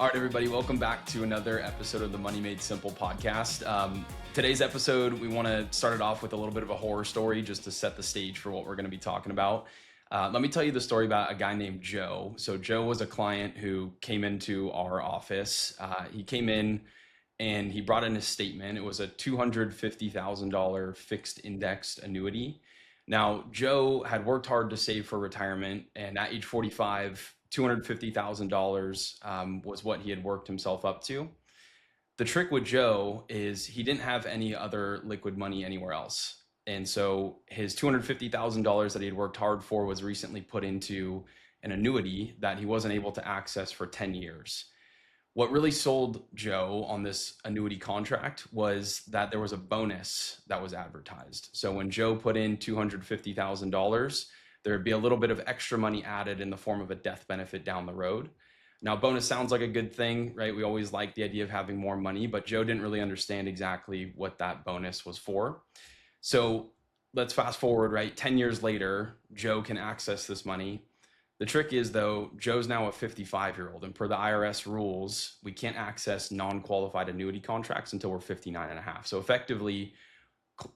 All right, everybody, welcome back to another episode of the Money Made Simple podcast. Today's episode, we want to start it off with a little bit of a horror story just to set the stage for what we're going to be talking about. Let me tell you the story about a guy named Joe. So Joe was a client who came into our office. He came in and he brought in his statement. It was a $250,000 fixed indexed annuity. Now, Joe had worked hard to save for retirement, and at age 45, $250,000 was what he had worked himself up to. The trick with Joe is he didn't have any other liquid money anywhere else. And so his $250,000 that he had worked hard for was recently put into an annuity that he wasn't able to access for 10 years. What really sold Joe on this annuity contract was that there was a bonus that was advertised. So when Joe put in $250,000, there would be a little bit of extra money added in the form of a death benefit down the road. Now, bonus sounds like a good thing, right? We always like the idea of having more money, but Joe didn't really understand exactly what that bonus was for. So let's fast forward, right? 10 years later, Joe can access this money. The trick is, though, Joe's now a 55-year-old, and per the IRS rules, we can't access non-qualified annuity contracts until we're 59 and a half. So effectively,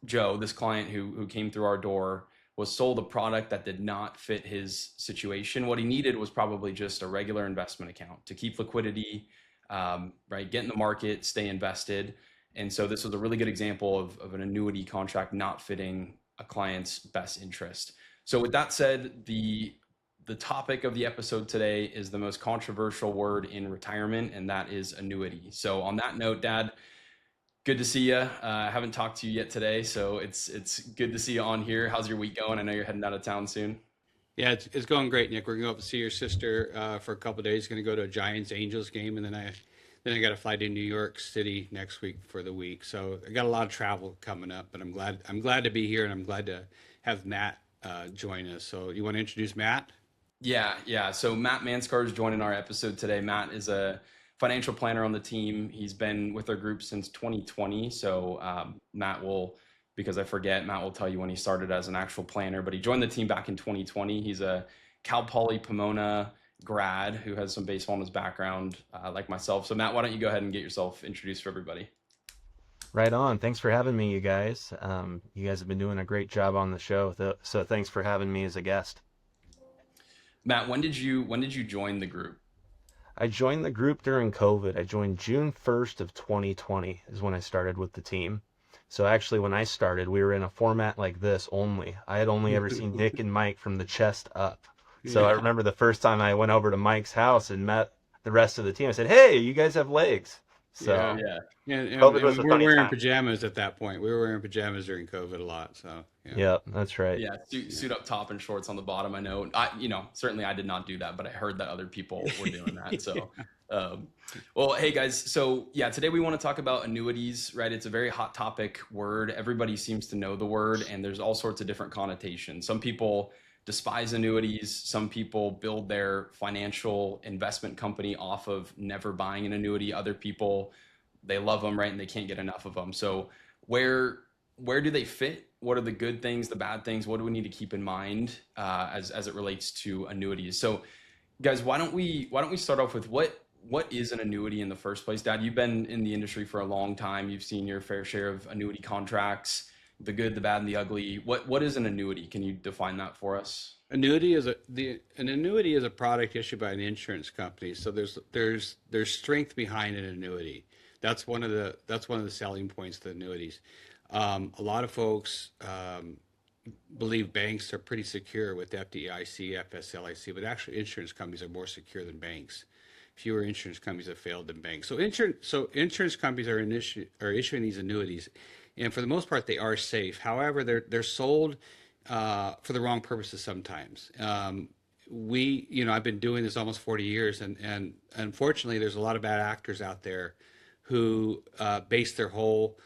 Joe, this client who came through our door, was sold a product that did not fit his situation. What he needed was probably just a regular investment account to keep liquidity, right? Get in the market, stay invested. And so this was a really good example of an annuity contract not fitting a client's best interest. So with that said, the topic of the episode today is the most controversial word in retirement, and that is annuity. So on that note, Dad, good to see you. I haven't talked to you yet today, so it's good to see you on here. How's your week going? I know you're heading out of town soon. Yeah, it's going great, Nick. We're going to go up to see your sister for a couple of days. Going to go to a Giants Angels game, and then I got to fly to New York City next week for the week. So I got a lot of travel coming up, but I'm glad to be here, and I'm glad to have Matt join us. So you want to introduce Matt? Yeah. So Matt Manskar is joining our episode today. Matt is a financial planner on the team. He's been with our group since 2020. So Matt will tell you when he started as an actual planner, but he joined the team back in 2020. He's a Cal Poly Pomona grad who has some baseball in his background, like myself. So Matt, why don't you go ahead and get yourself introduced for everybody? Right on. Thanks for having me, you guys. You guys have been doing a great job on the show, so thanks for having me as a guest. Matt, when did you join the group? I joined the group during COVID. I joined June 1st of 2020 is when I started with the team. So actually, when I started, we were in a format like this only. I had only ever seen Nick and Mike from the chest up. So yeah. I remember the first time I went over to Mike's house and met the rest of the team. I said, "Hey, you guys have legs." So yeah. And we were wearing pajamas at that point. We were wearing pajamas during COVID a lot. So yeah, that's right. Yeah, suit up top and shorts on the bottom. I know. Certainly I did not do that, but I heard that other people were doing that. So, well, hey guys. So yeah, today we want to talk about annuities, right? It's a very hot topic word. Everybody seems to know the word, and there's all sorts of different connotations. Some people despise annuities. Some people build their financial investment company off of never buying an annuity. Other people, they love them, right? And they can't get enough of them. So where do they fit? What are the good things, the bad things? What do we need to keep in mind as it relates to annuities? So guys, why don't we start off with what is an annuity in the first place? Dad, you've been in the industry for a long time. You've seen your fair share of annuity contracts, the good, the bad, and the ugly. What is an annuity? Can you define that for us? An annuity is a product issued by an insurance company. So there's strength behind an annuity. That's one of the selling points to annuities. A lot of folks believe banks are pretty secure with FDIC, FSLIC, but actually insurance companies are more secure than banks. Fewer insurance companies have failed than banks. So insurance companies are issuing these annuities, and for the most part, they are safe. However, they're sold for the wrong purposes sometimes. I've been doing this almost 40 years, and unfortunately, there's a lot of bad actors out there who base their whole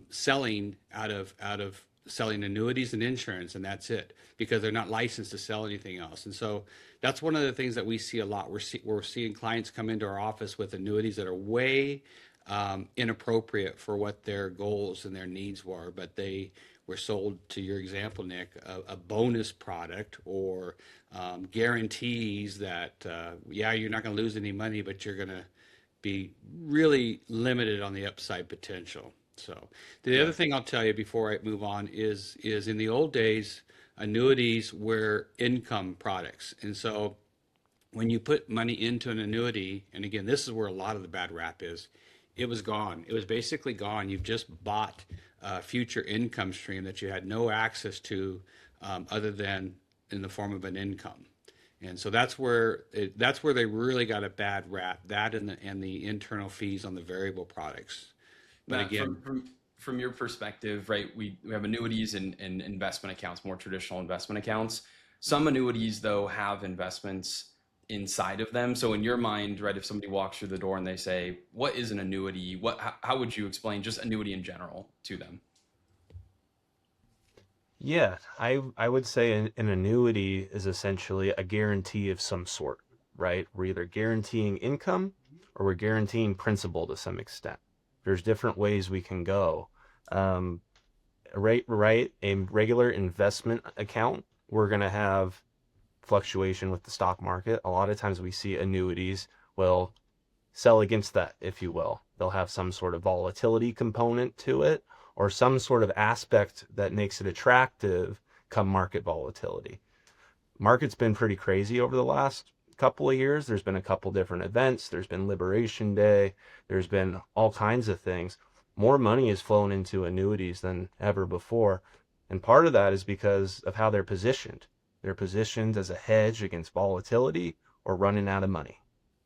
selling out of selling annuities and insurance, and that's it, because they're not licensed to sell anything else. And so that's one of the things that we see a lot. We're seeing clients come into our office with annuities that are way inappropriate for what their goals and their needs were, but they were sold, to your example, Nick, a bonus product, or guarantees that, yeah, you're not going to lose any money, but you're going to be really limited on the upside potential. So the Yeah. other thing I'll tell you before I move on is in the old days, annuities were income products. And so when you put money into an annuity, and again, this is where a lot of the bad rap is, it was gone. It was basically gone. You've just bought a future income stream that you had no access to, other than in the form of an income. And so that's where they really got a bad rap. That and the internal fees on the variable products. But Matt, again, from your perspective, right? We have annuities and investment accounts, more traditional investment accounts. Some annuities, though, have investments inside of them. So in your mind, right, if somebody walks through the door and they say, "What is an annuity?" How would you explain just annuity in general to them? Yeah, I would say an annuity is essentially a guarantee of some sort, right? We're either guaranteeing income or we're guaranteeing principal to some extent. There's different ways we can go. Um, right, a regular investment account, we're going to have fluctuation with the stock market. A lot of times we see annuities will sell against that, if you will. They'll have some sort of volatility component to it or some sort of aspect that makes it attractive come market volatility. Market's been pretty crazy over the last couple of years. There's been a couple different events. There's been Liberation Day. There's been all kinds of things. More money has flown into annuities than ever before. And part of that is because of how they're positioned. They're positioned as a hedge against volatility or running out of money.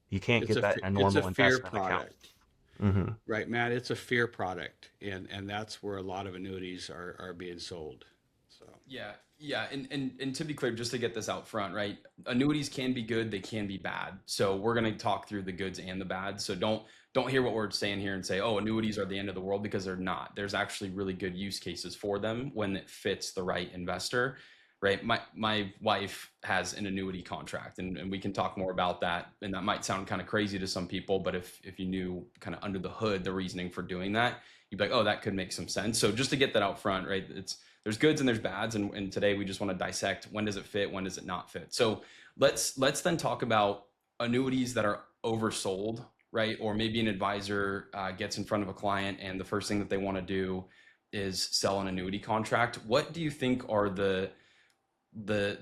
You can't it's get a that in a it's a normal fear investment account. product, Hmm. right, Matt? It's a fear product, and that's where a lot of annuities are being sold. So Yeah, yeah, and to be clear, just to get this out front, right? Annuities can be good, they can be bad. So we're going to talk through the goods and the bads. So don't hear what we're saying here and say, "Oh, annuities are the end of the world," because they're not. There's actually really good use cases for them when it fits the right investor, right? My wife has an annuity contract, and we can talk more about that. And that might sound kind of crazy to some people, but if you knew kind of under the hood the reasoning for doing that, you'd be like, "Oh, that could make some sense." So just to get that out front, right? It's there's goods and there's bads, and today we just want to dissect when does it fit, when does it not fit. So let's then talk about annuities that are oversold, right? Or maybe an advisor gets in front of a client and the first thing that they want to do is sell an annuity contract. What do you think are the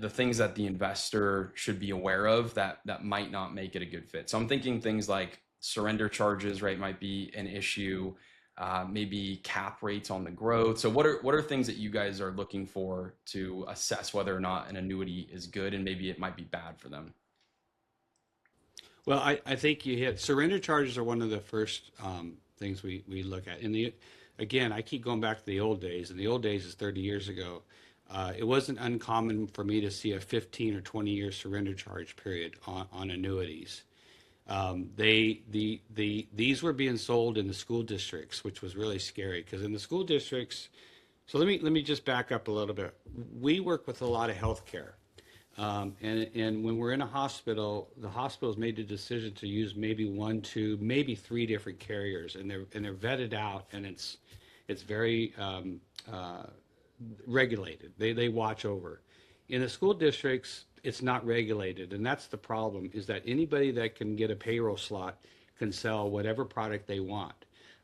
things that the investor should be aware of that might not make it a good fit? So I'm thinking things like surrender charges, right, might be an issue. Maybe cap rates on the growth. So what are things that you guys are looking for to assess whether or not an annuity is good and maybe it might be bad for them? well, I think you hit surrender charges are one of the first things we look at. In the again, I keep going back to the old days, and the old days is 30 years ago. It wasn't uncommon for me to see a 15 or 20-year surrender charge period on annuities. These were being sold in the school districts, which was really scary because in the school districts. So let me just back up a little bit. We work with a lot of healthcare. And when we're in a hospital, the hospital's made the decision to use maybe one, two, maybe three different carriers, and they're vetted out, and it's very regulated. They watch over. In the school districts, it's not regulated, and that's the problem. Is that anybody that can get a payroll slot can sell whatever product they want.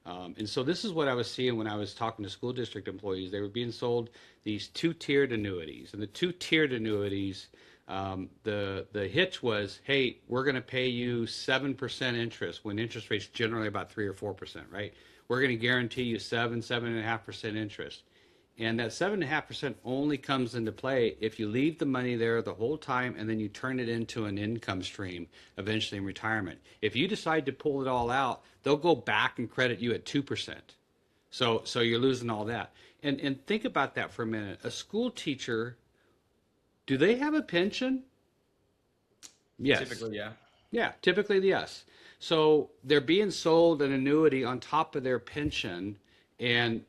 And so this is what I was seeing when I was talking to school district employees. They were being sold these two-tiered annuities, and the two-tiered annuities, the hitch was, hey, we're going to pay you 7% interest when interest rates generally about 3 or 4%, right? We're going to guarantee you 7.5% interest. And that 7.5% only comes into play if you leave the money there the whole time and then you turn it into an income stream eventually in retirement. If you decide to pull it all out, they'll go back and credit you at 2%. So you're losing all that. And think about that for a minute. A school teacher, do they have a pension? Yes. Typically, yeah. Yeah, typically yes. So they're being sold an annuity on top of their pension, and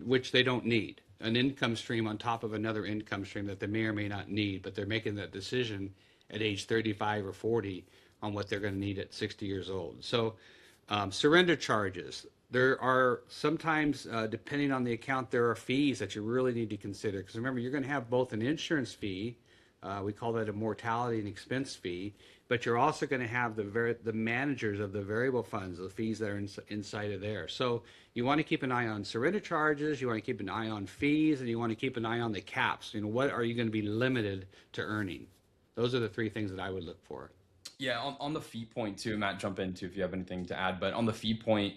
which they don't need, an income stream on top of another income stream that they may or may not need, but they're making that decision at age 35 or 40 on what they're going to need at 60 years old. So surrender charges. There are sometimes, depending on the account, there are fees that you really need to consider. Because remember, you're going to have both an insurance fee, we call that a mortality and expense fee, but you're also going to have the managers of the variable funds, the fees that are inside of there. So you want to keep an eye on surrender charges, you want to keep an eye on fees, and you want to keep an eye on the caps. What are you going to be limited to earning? Those are the three things that I would look for. Yeah, on the fee point too, Matt, jump into if you have anything to add. But on the fee point,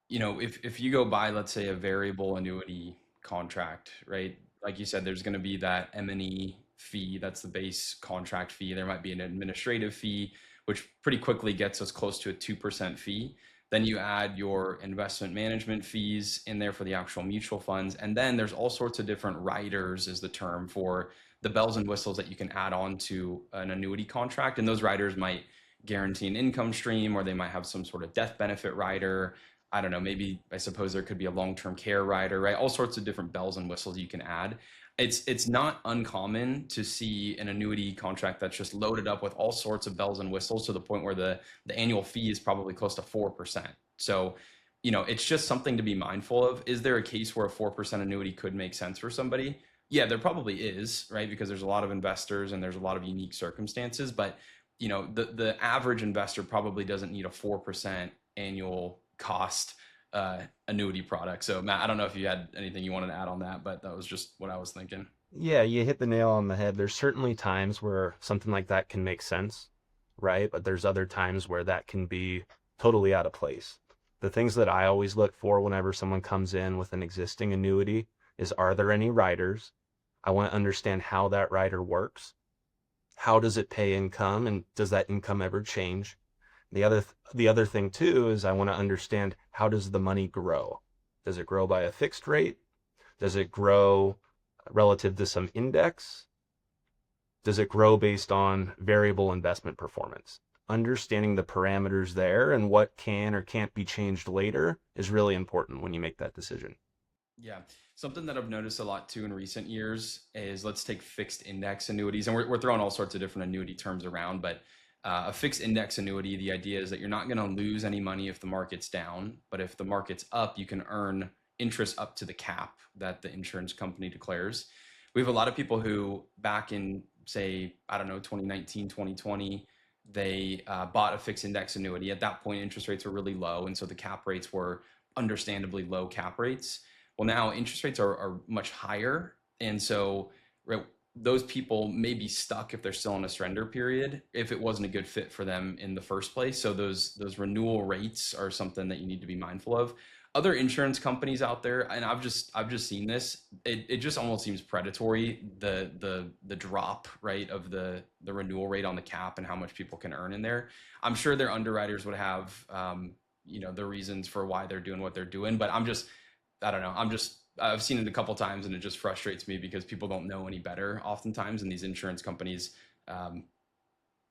if you go buy, let's say, a variable annuity contract, right? Like you said, there's going to be that M&E fee. That's the base contract fee. There might be an administrative fee, which pretty quickly gets us close to a 2% fee. Then you add your investment management fees in there for the actual mutual funds. And then there's all sorts of different riders, is the term, for the bells and whistles that you can add on to an annuity contract. And those riders might guarantee an income stream, or they might have some sort of death benefit rider. I don't know, maybe I suppose there could be a long-term care rider, right? All sorts of different bells and whistles you can add. It's not uncommon to see an annuity contract that's just loaded up with all sorts of bells and whistles to the point where the annual fee is probably close to 4%. So, it's just something to be mindful of. Is there a case where a 4% annuity could make sense for somebody? Yeah, there probably is, right? Because there's a lot of investors and there's a lot of unique circumstances, but the average investor probably doesn't need a 4% annual cost annuity product. So Matt, I don't know if you had anything you wanted to add on that, but that was just what I was thinking. Yeah, you hit the nail on the head. There's certainly times where something like that can make sense, right? But there's other times where that can be totally out of place. The things that I always look for whenever someone comes in with an existing annuity is, are there any riders? I want to understand how that rider works. How does it pay income, and does that income ever change? The other thing too is, I want to understand, how does the money grow? Does it grow by a fixed rate? Does it grow relative to some index? Does it grow based on variable investment performance? Understanding the parameters there and what can or can't be changed later is really important when you make that decision. Yeah. Something that I've noticed a lot too in recent years is, let's take fixed index annuities, and we're throwing all sorts of different annuity terms around, but a fixed index annuity, the idea is that you're not going to lose any money if the market's down, but if the market's up, you can earn interest up to the cap that the insurance company declares. We have a lot of people who, back in, say, I don't know, 2019, 2020, they bought a fixed index annuity. At that point, interest rates were really low, and so the cap rates were understandably low cap rates. Well, now interest rates are much higher, and so, right, those people may be stuck if they're still in a surrender period if it wasn't a good fit for them in the first place. So those renewal rates are something that you need to be mindful of. Other insurance companies out there, and I've just seen this, it just almost seems predatory, the drop, right, of the renewal rate on the cap and how much people can earn in there. I'm sure their underwriters would have the reasons for why they're doing what they're doing, but I don't know. I've seen it a couple times, and it just frustrates me because people don't know any better oftentimes, and these insurance companies, I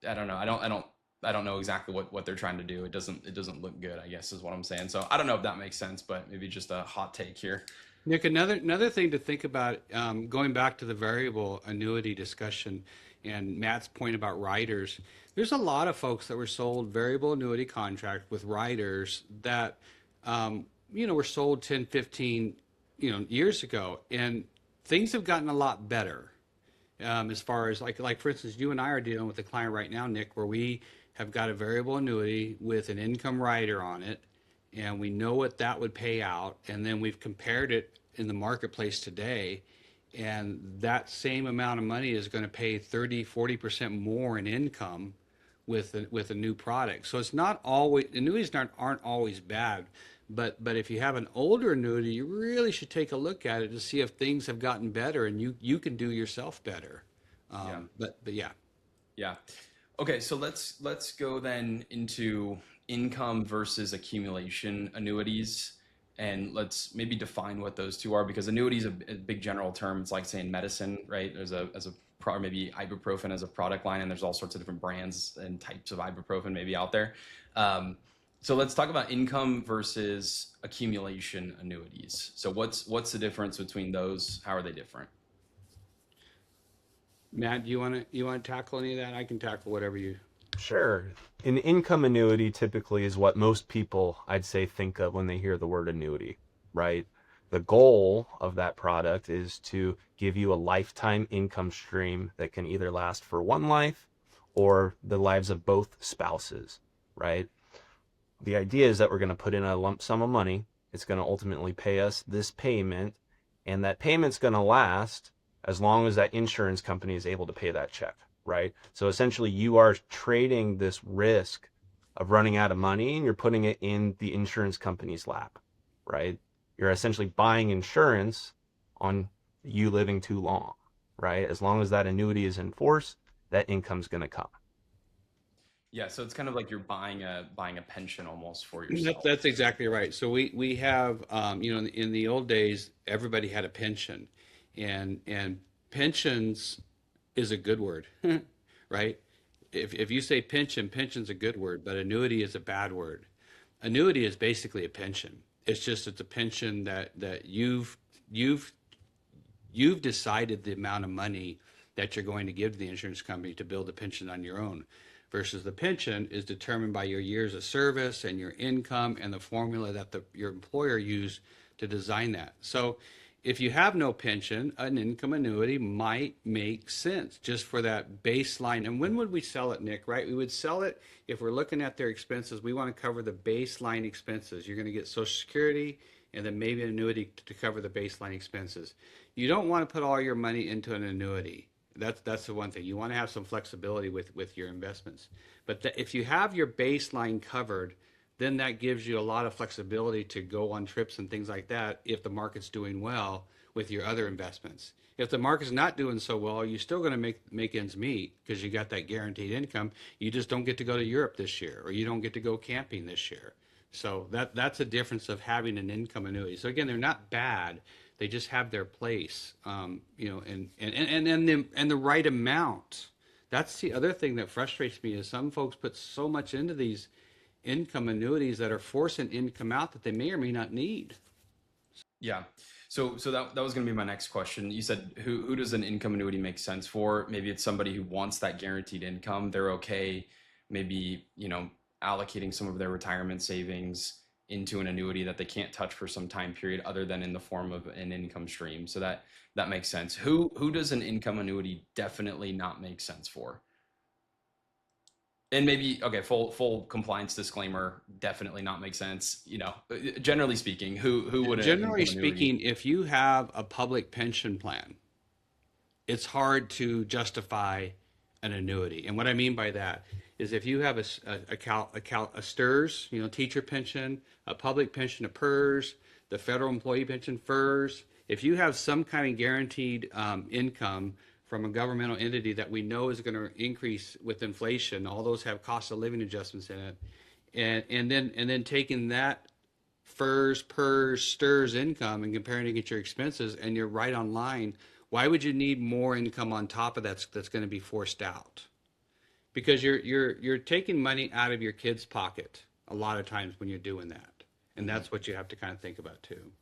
don't know. I don't know exactly what they're trying to do. It doesn't look good, I guess, is what I'm saying. So I don't know if that makes sense, but maybe just a hot take here. Nick, another thing to think about, going back to the variable annuity discussion and Matt's point about riders, there's a lot of folks that were sold variable annuity contract with riders that were sold 10, 15 years ago, and things have gotten a lot better. As far as like for instance, you and I are dealing with a client right now, Nick, where we have got a variable annuity with an income rider on it, and we know what that would pay out, and then we've compared it in the marketplace today, and that same amount of money is going to pay 30-40% more in income with a new product. So it's not always, annuities aren't always bad. But if you have an older annuity, you really should take a look at it to see if things have gotten better, and you can do yourself better. Yeah. But yeah. Yeah. Okay, so let's go then into income versus accumulation annuities, and let's maybe define what those two are, because annuity is a big general term. It's like saying medicine, right? Maybe ibuprofen as a product line, and there's all sorts of different brands and types of ibuprofen maybe out there. So let's talk about income versus accumulation annuities. So what's the difference between those? How are they different? Matt, do you want to tackle any of that? I can tackle whatever you. Sure. An income annuity typically is what most people, I'd say, think of when they hear the word annuity, right? The goal of that product is to give you a lifetime income stream that can either last for one life or the lives of both spouses, right? The idea is that we're going to put in a lump sum of money. It's going to ultimately pay us this payment, and that payment's going to last as long as that insurance company is able to pay that check, right? So essentially, you are trading this risk of running out of money and you're putting it in the insurance company's lap, right? You're essentially buying insurance on you living too long, right? As long as that annuity is in force, that income's going to come. Yeah, so it's kind of like you're buying a pension almost for That, yourself. that's exactly right. So we have in the old days everybody had a pension, and pensions is a good word, right? If you say pension, pension's a good word, but annuity is a bad word. Annuity is basically a pension. It's a pension that you've decided the amount of money that you're going to give to the insurance company to build a pension on your own, versus the pension is determined by your years of service and your income and the formula that your employer used to design that. So if you have no pension, an income annuity might make sense just for that baseline. And when would we sell it, Nick, right? We would sell it if we're looking at their expenses. We want to cover the baseline expenses. You're going to get Social Security and then maybe an annuity to cover the baseline expenses. You don't want to put all your money into an annuity. That's the one thing. You want to have some flexibility with your investments. But if you have your baseline covered, then that gives you a lot of flexibility to go on trips and things like that if the market's doing well with your other investments. If the market's not doing so well, you're still going to make ends meet because you got that guaranteed income. You just don't get to go to Europe this year, or you don't get to go camping this year. So that's a difference of having an income annuity. So again, they're not bad. They just have their place, and the right amount. That's the other thing that frustrates me is some folks put so much into these income annuities that are forcing income out that they may or may not need. Yeah. So that was going to be my next question. You said who does an income annuity make sense for? Maybe it's somebody who wants that guaranteed income. They're okay, maybe, allocating some of their retirement savings into an annuity that they can't touch for some time period other than in the form of an income stream. So that makes sense. Who does an income annuity definitely not make sense for? And maybe, okay, full compliance disclaimer, definitely not make sense. Generally speaking, who would an Generally income annuity? speaking, if you have a public pension plan, it's hard to justify an annuity. And what I mean by that is if you have a STRS, teacher pension, a public pension, a PERS, the federal employee pension, FERS, if you have some kind of guaranteed income from a governmental entity that we know is going to increase with inflation, all those have cost of living adjustments in it, and then taking that FERS, PERS, STRS income and comparing it against your expenses, and you're right on line. Why would you need more income on top of that's going to be forced out? Because you're taking money out of your kid's pocket a lot of times when you're doing that, and Mhm. that's what you have to kind of think about too.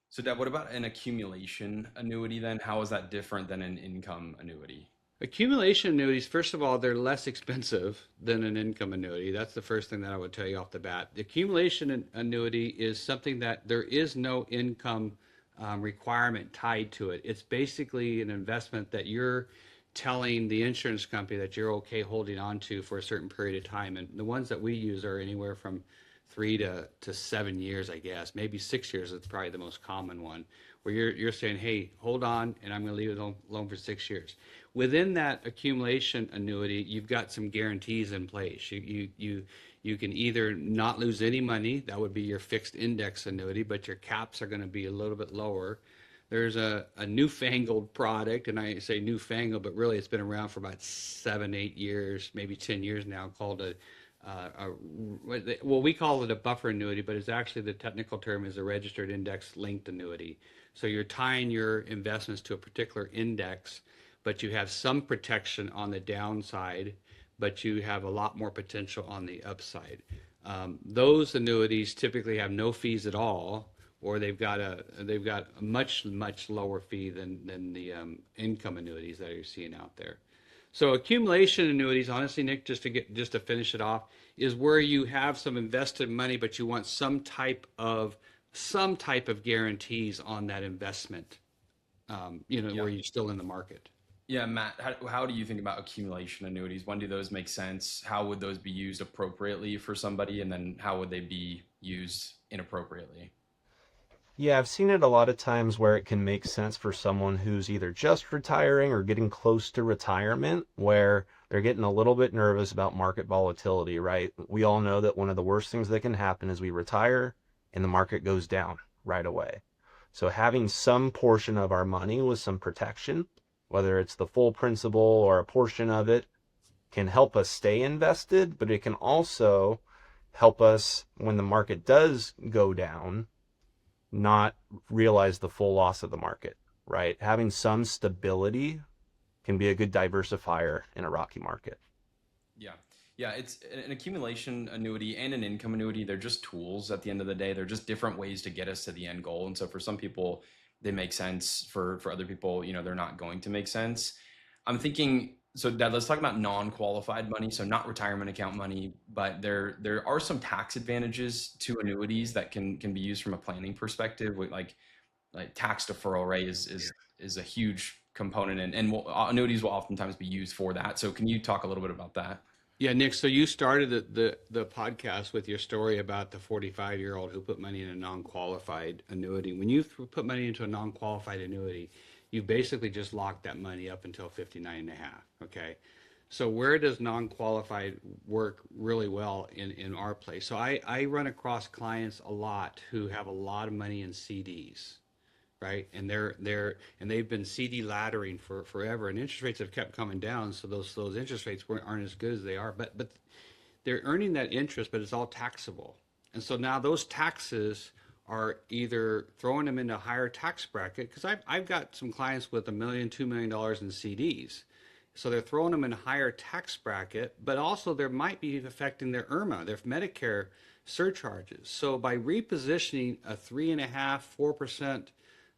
So, Deb, what about an accumulation annuity then? How is that different than an income annuity? Accumulation annuities, first of all, they're less expensive than an income annuity. That's the first thing that I would tell you off the bat. The accumulation annuity is something that there is no income requirement tied to it. It's basically an investment that you're telling the insurance company that you're okay holding on to for a certain period of time. And the ones that we use are anywhere from 3 to 7 years, I guess. Maybe 6 years is probably the most common one, where you're saying, hey, hold on, and I'm going to leave it alone for 6 years. Within that accumulation annuity, you've got some guarantees in place. You can either not lose any money, that would be your fixed index annuity, but your caps are going to be a little bit lower. There's a newfangled product, and I say newfangled, but really it's been around for about 7, 8 years, maybe 10 years now, called well, we call it a buffer annuity, but it's actually, the technical term is a registered index linked annuity. So you're tying your investments to a particular index, but you have some protection on the downside, but you have a lot more potential on the upside. Those annuities typically have no fees at all, or they've got a much lower fee than the income annuities that you're seeing out there. So accumulation annuities, honestly, Nick, just to finish it off, is where you have some invested money, but you want some type of guarantees on that investment. Yeah. Where you're still in the market. Yeah, Matt, how do you think about accumulation annuities? When do those make sense? How would those be used appropriately for somebody? And then how would they be used inappropriately? Yeah, I've seen it a lot of times where it can make sense for someone who's either just retiring or getting close to retirement, where they're getting a little bit nervous about market volatility, right? We all know that one of the worst things that can happen is we retire and the market goes down right away. So having some portion of our money with some protection, whether it's the full principal or a portion of it, can help us stay invested, but it can also help us when the market does go down not realize the full loss of the market, right? Having some stability can be a good diversifier in a rocky market. Yeah. Yeah, it's an accumulation annuity and an income annuity. They're just tools at the end of the day. They're just different ways to get us to the end goal. And so for some people, they make sense. For other people, they're not going to make sense. I'm thinking, so Dad, let's talk about non-qualified money. So not retirement account money, but there are some tax advantages to annuities that can be used from a planning perspective. Like tax deferral, right, is a huge component, and annuities will oftentimes be used for that. So can you talk a little bit about that? Yeah, Nick. So you started the podcast with your story about the 45-year-old who put money in a non-qualified annuity. When you put money into a non-qualified annuity, you basically just locked that money up until 59 and a half. Okay. So where does non-qualified work really well in our place? So I run across clients a lot who have a lot of money in CDs, right? And they've been CD laddering for forever, and interest rates have kept coming down. So those interest rates aren't as good as they are, but they're earning that interest, but it's all taxable. And so now those taxes are either throwing them into a higher tax bracket, because I've got some clients with $1 million, $2 million in CDs. So they're throwing them in a higher tax bracket, but also there might be affecting their IRMA, their Medicare surcharges. So by repositioning a 3.5%,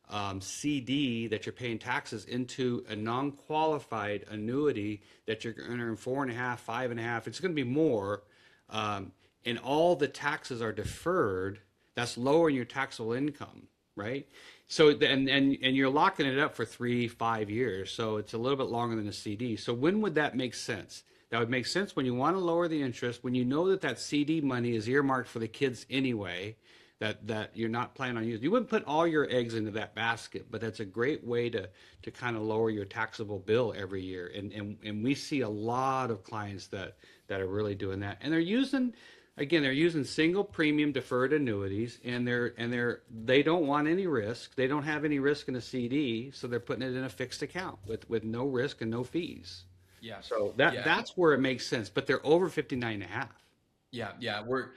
4% CD that you're paying taxes into a non-qualified annuity that you're going to earn 4.5%, 5.5%, it's going to be more, and all the taxes are deferred, that's lowering your taxable income, right? So and you're locking it up for 3-5 years, so it's a little bit longer than a CD. So when would that make sense? That would make sense when you want to lower the interest, when you know that CD money is earmarked for the kids anyway, that you're not planning on using. You wouldn't put all your eggs into that basket, but that's a great way to kind of lower your taxable bill every year. And we see a lot of clients that are really doing that, and they're using single premium deferred annuities, and they don't want any risk. They don't have any risk in a CD, so they're putting it in a fixed account with no risk and no fees. Yeah. So Yeah. that's where it makes sense. But they're over 59 and a half. Yeah. Yeah. We're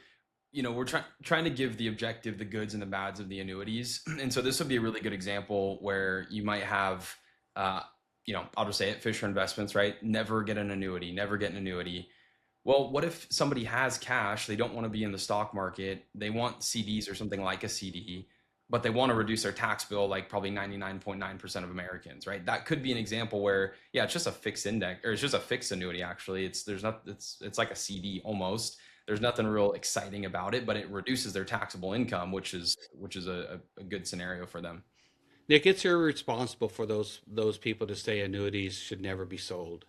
trying to give the objective, the goods and the bads of the annuities. And so this would be a really good example where you might have, I'll just say it, Fisher Investments, right? Never get an annuity, never get an annuity. Well, what if somebody has cash, they don't want to be in the stock market, they want CDs or something like a CD, but they want to reduce their tax bill like probably 99.9% of Americans, right? That could be an example where, yeah, it's just a fixed index, or it's just a fixed annuity actually. It's like a CD almost. There's nothing real exciting about it, but it reduces their taxable income, which is a good scenario for them. Nick, it's irresponsible for those people to say annuities should never be sold.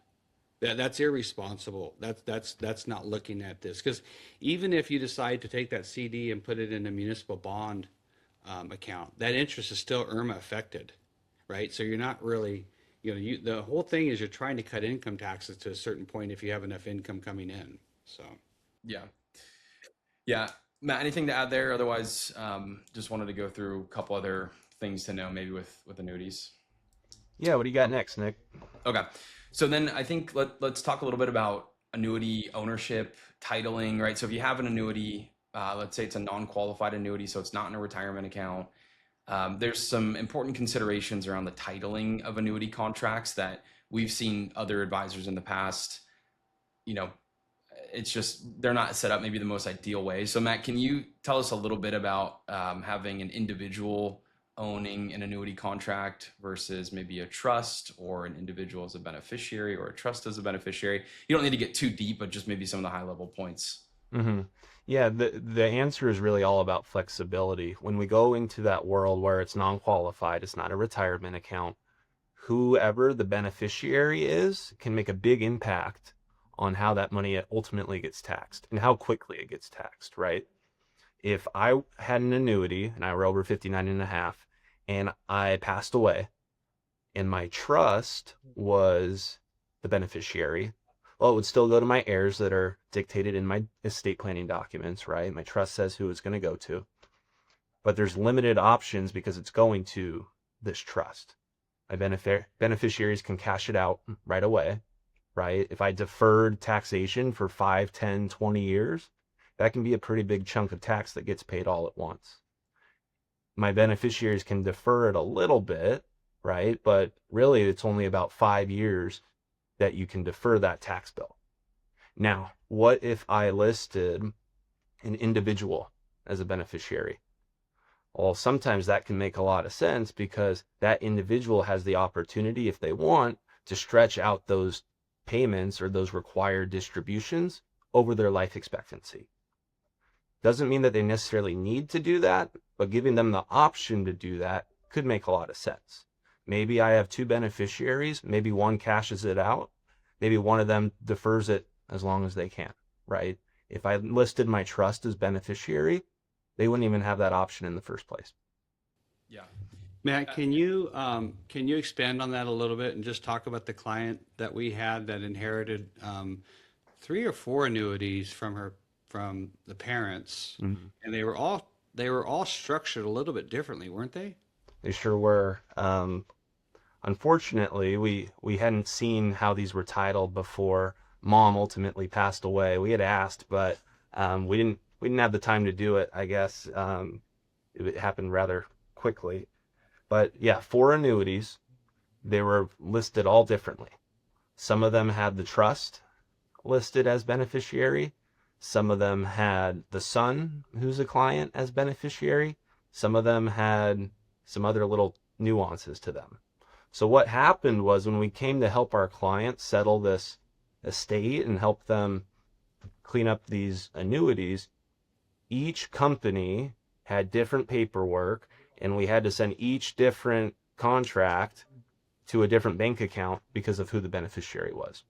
That's irresponsible. That's not looking at this, because even if you decide to take that CD and put it in a municipal bond account, that interest is still IRMA affected, right? So you're not really, the whole thing is you're trying to cut income taxes to a certain point if you have enough income coming in. So Yeah. Yeah. Matt, anything to add there? Otherwise, just wanted to go through a couple other things to know maybe with annuities. Yeah, what do you got next, Nick? Okay. So then I think let's talk a little bit about annuity ownership, titling, right? So if you have an annuity, let's say it's a non-qualified annuity, so it's not in a retirement account. There's some important considerations around the titling of annuity contracts that we've seen other advisors in the past, it's just they're not set up maybe the most ideal way. So Matt, can you tell us a little bit about having an individual owning an annuity contract versus maybe a trust or an individual as a beneficiary or a trust as a beneficiary? You don't need to get too deep, but just maybe some of the high level points. Hmm. Yeah, the answer is really all about flexibility. When we go into that world where it's non-qualified, it's not a retirement account, whoever the beneficiary is can make a big impact on how that money ultimately gets taxed and how quickly it gets taxed, right? If I had an annuity and I were over 59 and a half and I passed away and my trust was the beneficiary, well, it would still go to my heirs that are dictated in my estate planning documents, right? My trust says who it's going to go to, but there's limited options because it's going to this trust. My beneficiaries can cash it out right away, right? If I deferred taxation for 5, 10, 20 years, that can be a pretty big chunk of tax that gets paid all at once. My beneficiaries can defer it a little bit, right? But really, it's only about 5 years that you can defer that tax bill. Now, what if I listed an individual as a beneficiary? Well, sometimes that can make a lot of sense because that individual has the opportunity, if they want, to stretch out those payments or those required distributions over their life expectancy. Doesn't mean that they necessarily need to do that, but giving them the option to do that could make a lot of sense. Maybe I have two beneficiaries, maybe one cashes it out, maybe one of them defers it as long as they can, right? If I listed my trust as beneficiary, they wouldn't even have that option in the first place. Yeah. Matt, can you expand on that a little bit and just talk about the client that we had that inherited 3 or 4 annuities from the parents, Mm-hmm. and they were all structured a little bit differently, weren't they? They sure were. Unfortunately, we hadn't seen how these were titled before Mom ultimately passed away. We had asked, but we didn't have the time to do it. I guess it happened rather quickly. But yeah, 4 annuities. They were listed all differently. Some of them had the trust listed as beneficiary. Some of them had the son, who's a client, as beneficiary. Some of them had some other little nuances to them. So what happened was when we came to help our clients settle this estate and help them clean up these annuities, each company had different paperwork and we had to send each different contract to a different bank account because of who the beneficiary was.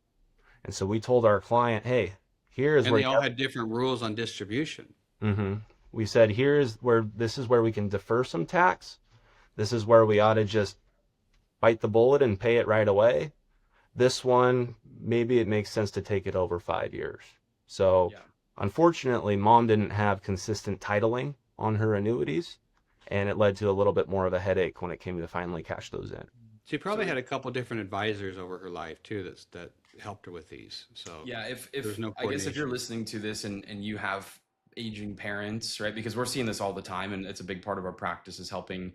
And so we told our client, hey, here's And where they all had different rules on distribution. mm-hmm. We said, this is where we can defer some tax. This is where we ought to just bite the bullet and pay it right away. This one, maybe it makes sense to take it over 5 years. So Yeah. unfortunately, Mom didn't have consistent titling on her annuities, and it led to a little bit more of a headache when it came to finally cash those in. She probably So had a couple different advisors over her life too that helped her with these. So yeah, there's if no I guess if you're coordination. listening to this and you have aging parents, right? Because we're seeing this all the time, and it's a big part of our practice is helping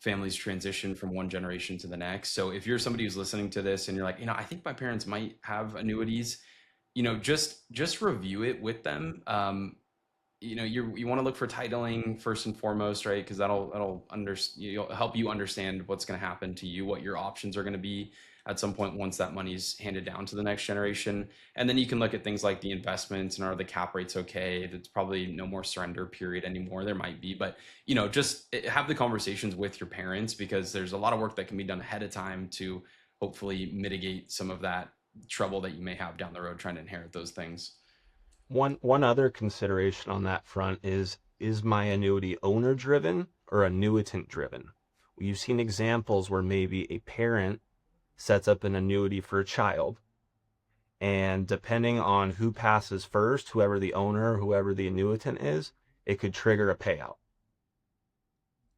families transition from one generation to the next. So if you're somebody who's listening to this and you're like, I think my parents might have annuities, just review it with them. You want to look for titling first and foremost, right? Because you'll help you understand what's going to happen to you, what your options are going to be at some point once that money's handed down to the next generation. And then you can look at things like the investments and are the cap rates okay? There's probably no more surrender period anymore. There might be, but just have the conversations with your parents because there's a lot of work that can be done ahead of time to hopefully mitigate some of that trouble that you may have down the road trying to inherit those things. One other consideration on that front is my annuity owner driven or annuitant driven? You've seen examples where maybe a parent sets up an annuity for a child, and depending on who passes first, whoever the owner, whoever the annuitant is, it could trigger a payout,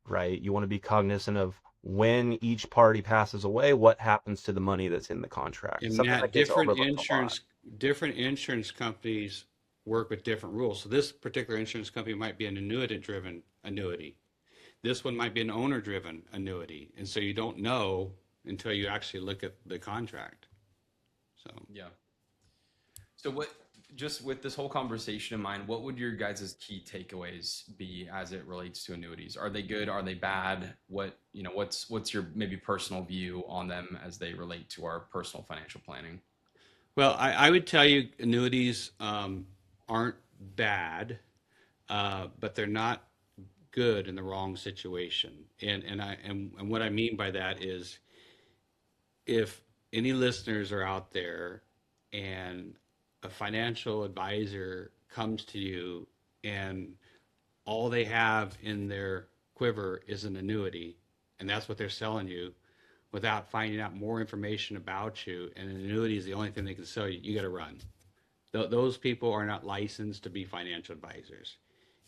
right? You want to be cognizant of when each party passes away, what happens to the money that's in the contract. And Something that that gets overlooked a lot. different insurance companies work with different rules. So this particular insurance company might be an annuitant driven annuity. This one might be an owner driven annuity. And so you don't know until you actually look at the contract. So Yeah. So what just with this whole conversation in mind, what would your guys' key takeaways be as it relates to annuities? Are they good? Are they bad? What's your maybe personal view on them as they relate to our personal financial planning? Well, I would tell you annuities aren't bad, but they're not good in the wrong situation. And what I mean by that is if any listeners are out there and a financial advisor comes to you and all they have in their quiver is an annuity, and that's what they're selling you without finding out more information about you, and an annuity is the only thing they can sell you, you got to run. Those people are not licensed to be financial advisors.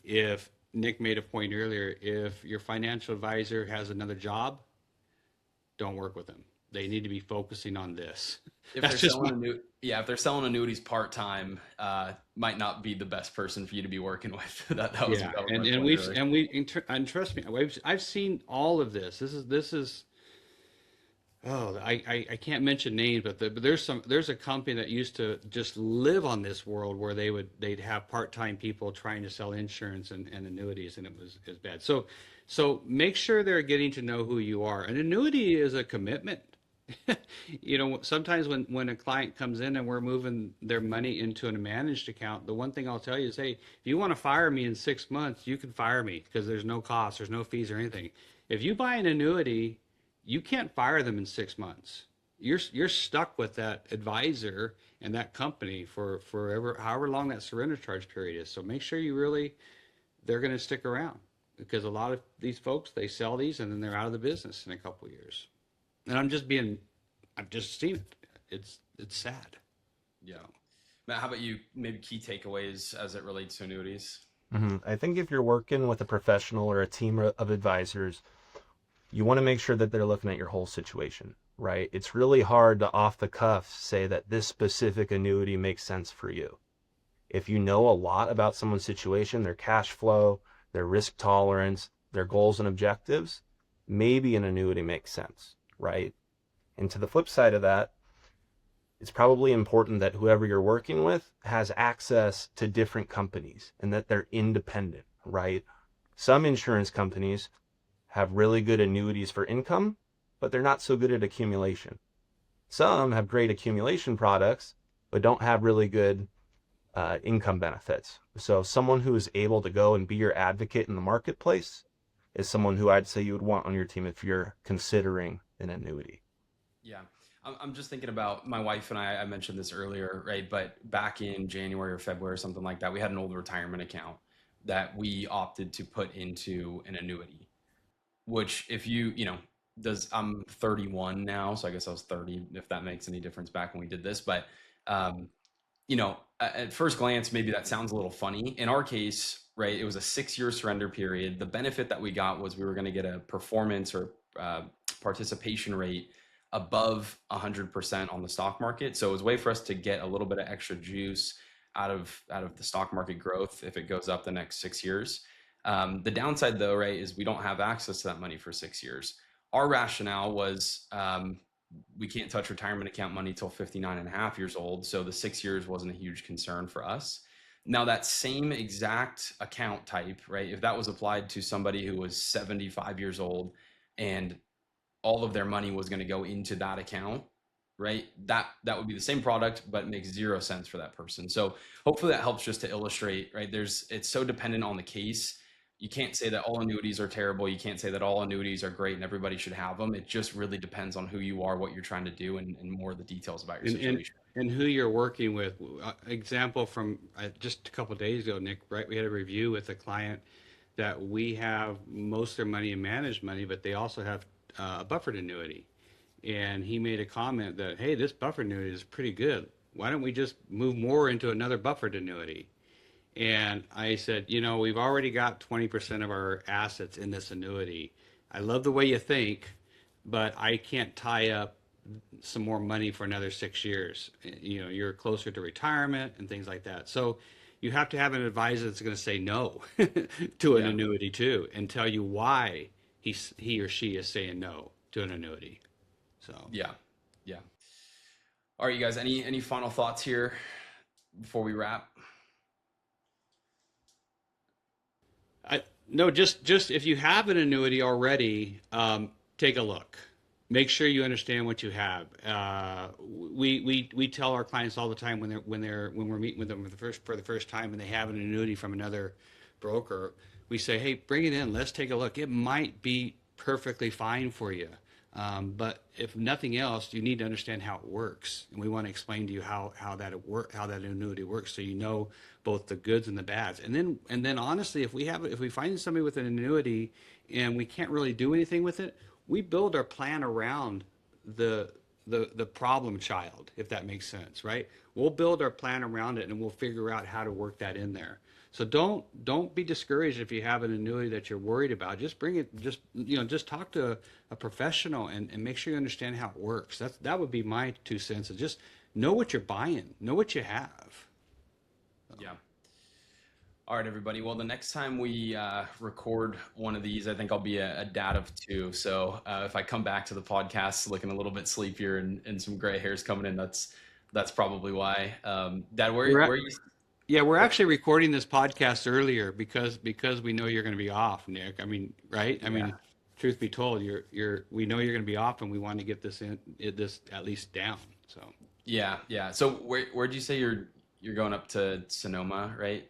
If Nick made a point earlier, if your financial advisor has another job, don't work with them. They need to be focusing on this. If That's they're just my, selling if they're selling annuities part time, might not be the best person for you to be working with. That was yeah. my And point earlier. and trust me, I've seen all of this. This is oh, I can't mention names, but there's a company that used to just live on this world where they'd have part-time people trying to sell insurance and annuities, and it was bad. So make sure they're getting to know who you are. An annuity is a commitment. Sometimes when a client comes in and we're moving their money into a managed account, the one thing I'll tell you is, hey, if you want to fire me in 6 months, you can fire me because there's no cost, there's no fees or anything. If you buy an annuity, you can't fire them in 6 months. You're stuck with that advisor and that company for forever, however long that surrender charge period is. So make sure they're going to stick around because a lot of these folks, they sell these and then they're out of the business in a couple of years. And I've just seen it. It's sad. Yeah. Matt, how about you? Maybe key takeaways as it relates to annuities? I think if you're working with a professional or a team of advisors, you want to make sure that they're looking at your whole situation, right? It's really hard to off the cuff say that this specific annuity makes sense for you. If you know a lot about someone's situation, their cash flow, their risk tolerance, their goals and objectives, maybe an annuity makes sense, right? And to the flip side of that, it's probably important that whoever you're working with has access to different companies and that they're independent, right? Some insurance companies have really good annuities for income, but they're not so good at accumulation. Some have great accumulation products, but don't have really good income benefits. So someone who is able to go and be your advocate in the marketplace is someone who I'd say you would want on your team if you're considering an annuity. Yeah. I'm just thinking about my wife and I mentioned this earlier, right? But back in January or February or something like that, we had an old retirement account that we opted to put into an annuity, which if I'm 31 now, so I guess I was 30, if that makes any difference back when we did this. But, um, at first glance, maybe that sounds a little funny. In our case, right, it was a 6-year surrender period. The benefit that we got was we were going to get a performance or participation rate above 100% on the stock market. So it was a way for us to get a little bit of extra juice out of the stock market growth if it goes up the next 6 years. The downside, though, right, is we don't have access to that money for 6 years. Our rationale was we can't touch retirement account money till 59 and a half years old. So the 6 years wasn't a huge concern for us. Now, that same exact account type, right, if that was applied to somebody who was 75 years old and all of their money was going to go into that account, right? That would be the same product, but it makes 0 sense for that person. So hopefully that helps just to illustrate, right? It's so dependent on the case. You can't say that all annuities are terrible. You can't say that all annuities are great and everybody should have them. It just really depends on who you are, what you're trying to do, and more of the details about your situation. And who you're working with. Example from just a couple of days ago, Nick, right? We had a review with a client that we have most of their money in managed money, but they also have a buffered annuity. And he made a comment that, hey, this buffered annuity is pretty good. Why don't we just move more into another buffered annuity? And I said, we've already got 20% of our assets in this annuity. I love the way you think, but I can't tie up some more money for another 6 years. You're closer to retirement and things like that. So you have to have an advisor that's going to say no to an annuity too, and tell you why he or she is saying no to an annuity. So yeah. All right, you guys, any final thoughts here before we wrap? No, just if you have an annuity already, take a look. Make sure you understand what you have. We tell our clients all the time when we're meeting with them for the first time and they have an annuity from another broker, we say, hey, bring it in. Let's take a look. It might be perfectly fine for you. But if nothing else, you need to understand how it works, and we want to explain to you how that annuity works, so you know both the goods and the bads. And then honestly, if we find somebody with an annuity and we can't really do anything with it, we build our plan around the problem child, if that makes sense, right? We'll build our plan around it and we'll figure out how to work that in there. So don't be discouraged if you have an annuity that you're worried about. Just bring it, just talk to a professional and make sure you understand how it works. That would be my 2 cents. Just know what you're buying, know what you have. Yeah. All right, everybody. Well, the next time we record one of these, I think I'll be a dad of 2. So if I come back to the podcast looking a little bit sleepier and some gray hairs coming in, that's probably why. Dad, where are you? Yeah, we're actually recording this podcast earlier because we know you're going to be off, Nick. I mean, right? I mean, truth be told, we know you're going to be off, and we want to get this at least down. So yeah. So where'd you say you're going up to Sonoma, right?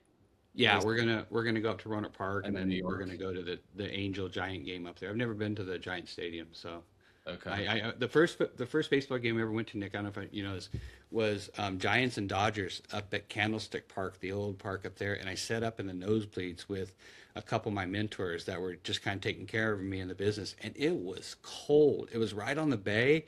Yeah, we're gonna go up to Roanoke Park, and then we're gonna go to the Angel Giant game up there. I've never been to the Giant Stadium, so. Okay. The first baseball game I ever went to, Nick, I don't know if you know this, was Giants and Dodgers up at Candlestick Park, the old park up there, and I sat up in the nosebleeds with a couple of my mentors that were just kind of taking care of me in the business, and it was cold. It was right on the bay,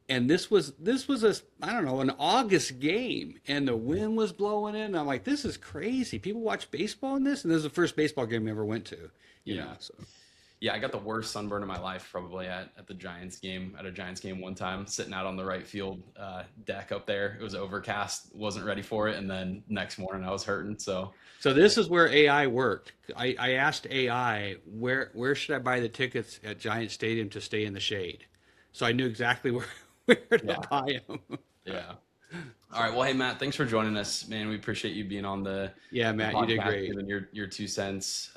and this was an August game, and the wind was blowing in. And I'm like, this is crazy. People watch baseball in this, and this is the first baseball game I ever went to. You know, so. Yeah, I got the worst sunburn of my life probably at the Giants game, at a Giants game one time, sitting out on the right field deck up there. It was overcast, wasn't ready for it, and then next morning I was hurting. So this is where AI worked. I asked AI, where should I buy the tickets at Giant Stadium to stay in the shade? So I knew exactly where to buy them. Yeah. All right. Well, hey, Matt, thanks for joining us, man. We appreciate you being on the Matt, you did great. Giving your 2 cents.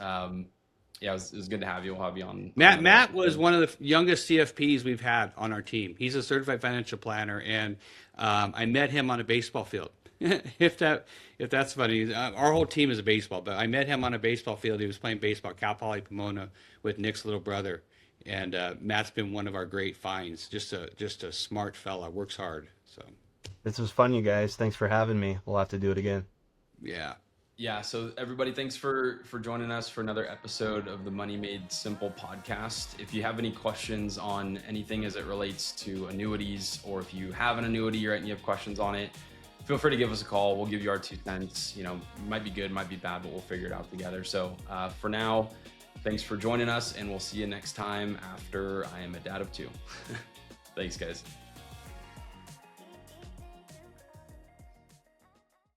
Yeah, it was good to have you. We'll have you on. Matt was one of the youngest CFPs we've had on our team. He's a certified financial planner, and I met him on a baseball field. if that's funny, our whole team is a baseball, but I met him on a baseball field. He was playing baseball, Cal Poly Pomona, with Nick's little brother, and Matt's been one of our great finds. Just a smart fella, works hard. So this was fun, you guys. Thanks for having me. We'll have to do it again. Yeah, so everybody, thanks for joining us for another episode of the Money Made Simple podcast. If you have any questions on anything as it relates to annuities, or if you have an annuity and you have questions on it, feel free to give us a call. We'll give you our 2 cents. You know, might be good, might be bad, but we'll figure it out together. So for now, thanks for joining us, and we'll see you next time after I am a dad of 2. Thanks, guys.